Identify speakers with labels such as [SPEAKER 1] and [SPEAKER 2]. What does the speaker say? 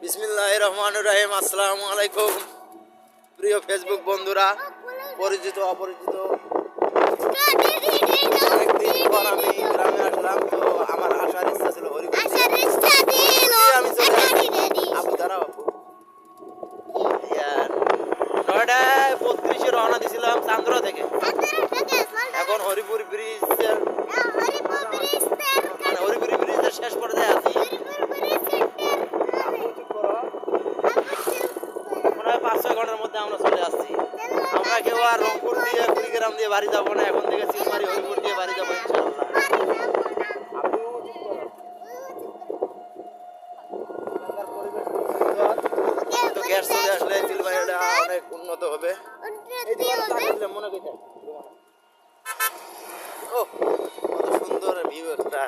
[SPEAKER 1] বিসমিল্লাহির রহমানির রহিম। আসসালামু আলাইকুম প্রিয় ফেসবুক বন্ধুরা, পরিচিত অপরিচিত, অনেকদিন পর আমি গ্রামে আসলাম। তো আমার আসার ইচ্ছা ছিল হরিপুর, আমি চলে আসি। আপু দাঁড়াও, আপু 9:32 রওনা দিয়েছিলাম চান্দ্রা থেকে। এখন হরিপুর ব্রিজের হরিপুর ব্রিজের শেষ পর্যায়ে আছি। মনে হয় 5-6 ঘন্টার মধ্যে আমরা চলে আসছি। আমরা কেউ আর রংপুর দিয়ে কুড়িগ্রাম দিয়ে বাড়ি যাবো না, এখন থেকে চিলমারি হরিপুর দিয়ে বাড়ি যাবো ইনশাআল্লাহ। তো গ্যাস চলে আসলে চিলমারিটা অনেক উন্নত হবে। মনে করি ও কত সুন্দর ভিউ একটা।